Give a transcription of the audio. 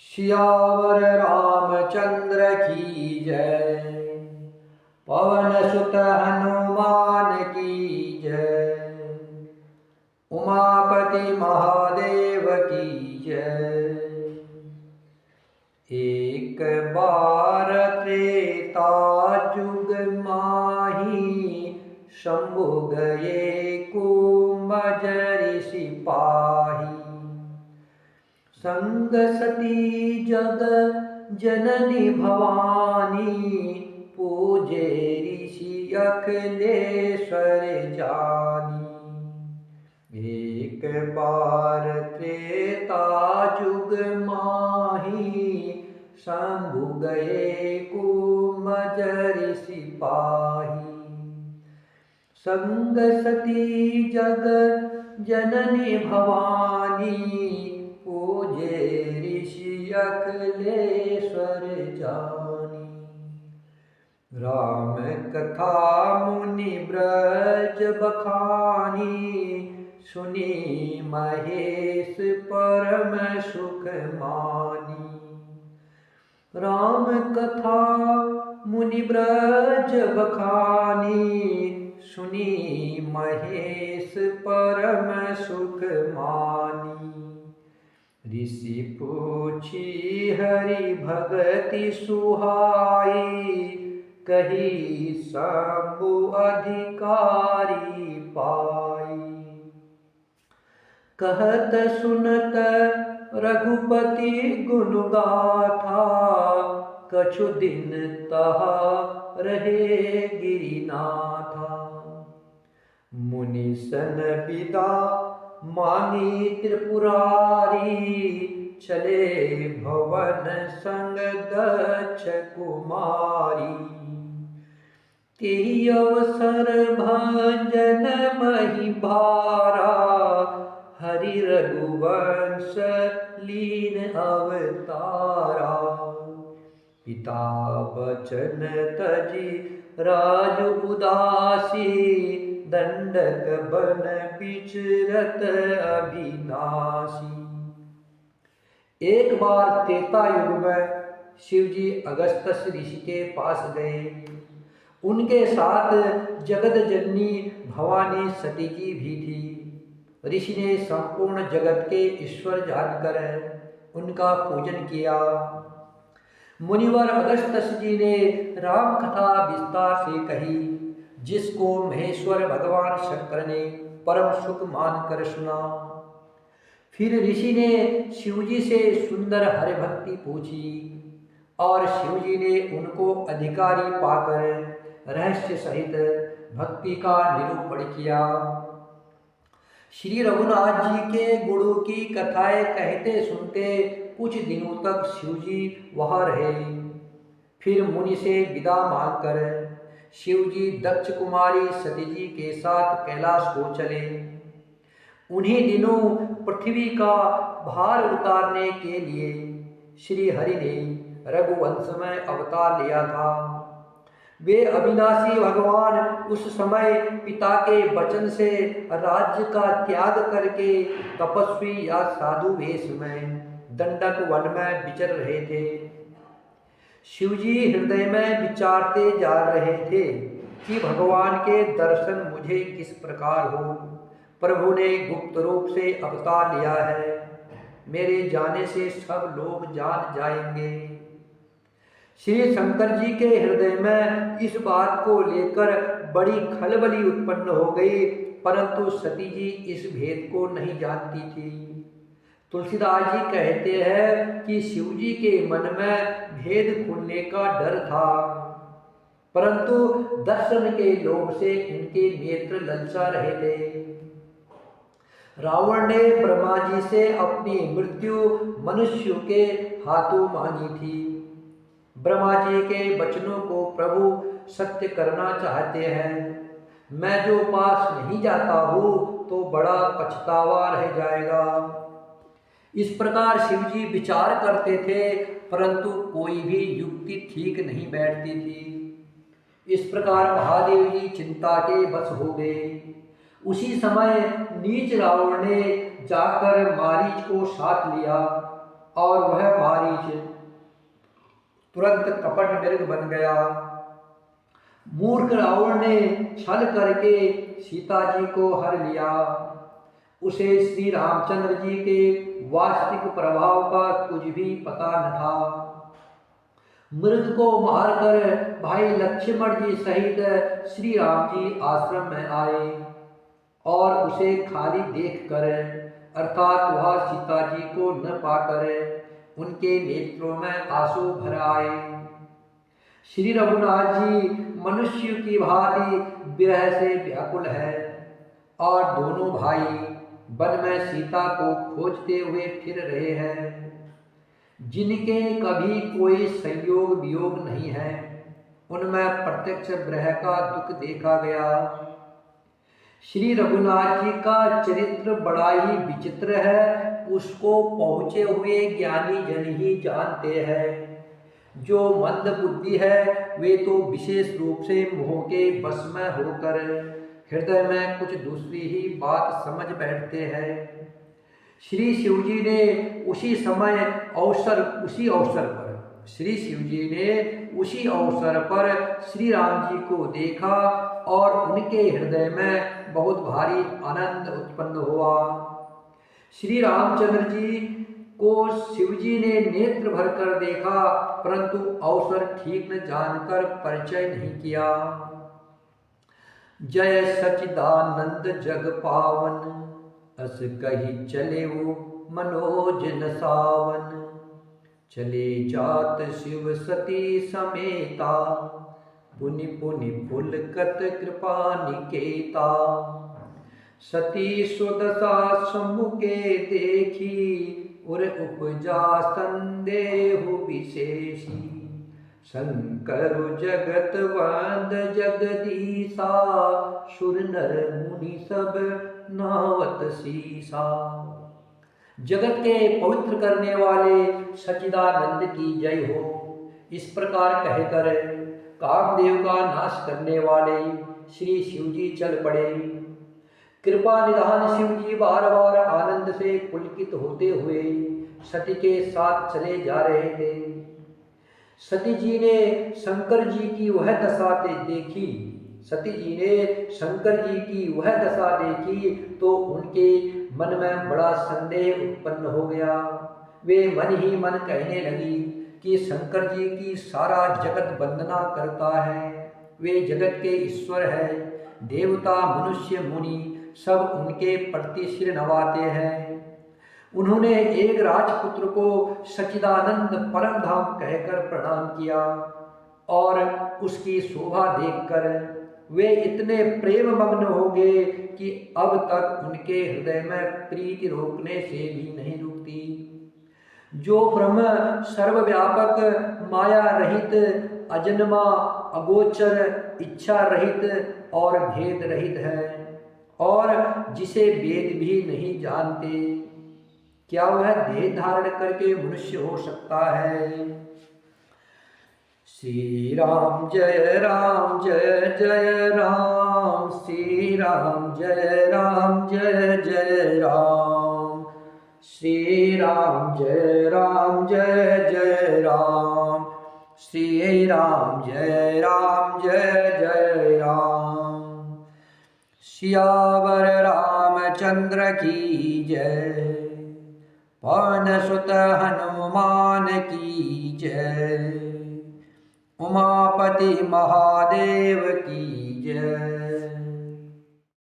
सियावर रामचंद्र की जय। पवन सुत हनुमान की जय। उमापति महादेव की जय। एक बार त्रेता जुग माही, शंभु गए कुंभ ऋषि पाही। संग सती जग जननी भवानी, पूजे ऋषि अखिलेश्वर जानी। एक बार त्रेता जुग माही, शंभु गए कुंभ ऋषि पाही। संग सती जग जननी भवानी, पूजे ऋषि अखिलेश्वर जानी। राम कथा मुनि ब्रज बखानी, सुनी महेश परम सुख मानी। राम कथा मुनि ब्रज बखानी, सुनी महेश परम सुख मानी। ऋषि पूछी हरि भगति सुहाई, कही शंभु अधिकारी पाई। कहत सुनत रघुपति गुण गाथा, कछु दिन तहा रहे गिरिनाथा। मुनि सन विदा मांगी त्रिपुरारी, चले भवन संग दक्ष कुमारी। तेहि अवसर भंजन मही भारा, हरि रघुवंश लीन अवतारा। पिता बचन तजी राज उदासी, दंडक बन विचरत अविनाशी। एक बार त्रेता युग में शिवजी अगस्त्य ऋषि के पास गए। उनके साथ जगत जननी भवानी सती जी भी थी। ऋषि ने संपूर्ण जगत के ईश्वर जानकर उनका पूजन किया। मुनिवर अगस्त्य जी ने राम कथा विस्तार से कही, जिसको महेश्वर भगवान शंकर ने परम सुख मानकर सुना। फिर ऋषि ने शिवजी से सुंदर हरि भक्ति पूछी और शिवजी ने उनको अधिकारी पाकर रहस्य सहित भक्ति का निरूपण किया। श्री रघुनाथ जी के गुणों की कथाएं कहते सुनते कुछ दिनों तक शिवजी वहां रहे। फिर मुनि से विदा मांगकर शिवजी दक्ष कुमारी सती जी के साथ कैलाश को चले। उन्हीं दिनों पृथ्वी का भार उतारने के लिए श्री हरि ने रघुवंश में अवतार लिया था। वे अविनाशी भगवान उस समय पिता के वचन से राज्य का त्याग करके तपस्वी या साधु वेश में दंडक वन में विचर रहे थे। शिवजी हृदय में विचारते जा रहे थे कि भगवान के दर्शन मुझे किस प्रकार हो। प्रभु ने गुप्त रूप से अवतार लिया है, मेरे जाने से सब लोग जान जाएंगे। श्री शंकर जी के हृदय में इस बात को लेकर बड़ी खलबली उत्पन्न हो गई, परंतु सती जी इस भेद को नहीं जानती थी। तुलसीदास जी कहते हैं कि शिवजी के मन में भेद खुलने का डर था, परंतु दर्शन के लोभ से इनके नेत्र ललचा रहे थे। रावण ने ब्रह्मा जी से अपनी मृत्यु मनुष्य के हाथों मांगी थी। ब्रह्मा जी के वचनों को प्रभु सत्य करना चाहते हैं। मैं जो पास नहीं जाता हूँ तो बड़ा पछतावा रह जाएगा। इस प्रकार शिवजी विचार करते थे, परंतु कोई भी युक्ति ठीक नहीं बैठती थी। इस प्रकार महादेव जी चिंता के बस हो गए। उसी समय नीच रावण ने जाकर मारीच को साथ लिया और वह मारीच तुरंत कपट मृग बन गया। मूर्ख रावण ने छल करके सीता जी को हर लिया। उसे श्री रामचंद्र जी के वास्तविक प्रभाव का कुछ भी पता न था। मृग को मारकर भाई लक्ष्मण जी सहित श्री राम जी आश्रम में आए और उसे खाली देखकर अर्थात वह सीता जी को न पाकर उनके नेत्रों में आंसू भर आए। श्री रघुनाथ जी मनुष्य की भांति विरह से व्याकुल है और दोनों भाई वन में सीता को खोजते हुए फिर रहे हैं, जिनके कभी कोई संयोग वियोग नहीं है। उनमें प्रत्यक्ष विरह का दुख देखा गया। श्री रघुनाथ जी का चरित्र बड़ा ही विचित्र है। उसको पहुँचे हुए ज्ञानी जन ही जानते हैं। जो मंद बुद्धि है वे तो विशेष रूप से मोह के वश में होकर हृदय में कुछ दूसरी ही बात समझ बैठते हैं। श्री शिवजी ने उसी अवसर पर श्री राम जी को देखा और उनके हृदय में बहुत भारी आनंद उत्पन्न हुआ। श्री रामचंद्र जी को शिवजी ने नेत्र भरकर देखा, परंतु अवसर ठीक न जानकर परिचय नहीं किया। जय सच्चिदानंद जग पावन, अस कही चले वो मनोज न सावन। चले जात शिव सती समेता, पुनि पुनि पुलकत कृपा निकेता। सती सुदशा सम्मुखे देखी, उर उपजा संदेहु विशेषी। शंकर जगत वंद जगदीसा, सुर नर मुनि सब नावत सीसा। जगत के पवित्र करने वाले सच्चिदानंद की जय हो। इस प्रकार कहकर कामदेव का नाश करने वाले श्री शिवजी चल पड़े। कृपा निधान शिवजी बार बार आनंद से पुलकित होते हुए सती के साथ चले जा रहे थे। सती जी ने शंकर जी की वह दशा देखी तो उनके मन में बड़ा संदेह उत्पन्न हो गया। वे मन ही मन कहने लगी कि शंकर जी की सारा जगत वंदना करता है। वे जगत के ईश्वर है। देवता मनुष्य मुनि सब उनके प्रति सिर नवाते हैं। उन्होंने एक राजपुत्र को सच्चिदानंद परम धाम कहकर प्रणाम किया और उसकी शोभा देखकर वे इतने प्रेम मग्न हो गए कि अब तक उनके हृदय में प्रीति रोकने से भी नहीं रुकती। जो ब्रह्म सर्वव्यापक, माया रहित, अजन्मा, अगोचर, इच्छा रहित और भेद रहित है और जिसे वेद भी नहीं जानते, क्या वह देह धारण करके मनुष्य हो सकता है? श्री राम जय राम जय जय राम। श्री राम जय राम जय जय राम। श्री राम जय राम जय जय राम। श्री राम जय राम जय जय राम। सियावर रामचंद्र की जय। पवन सुत हनुमान की जय। उमापति महादेव की जय।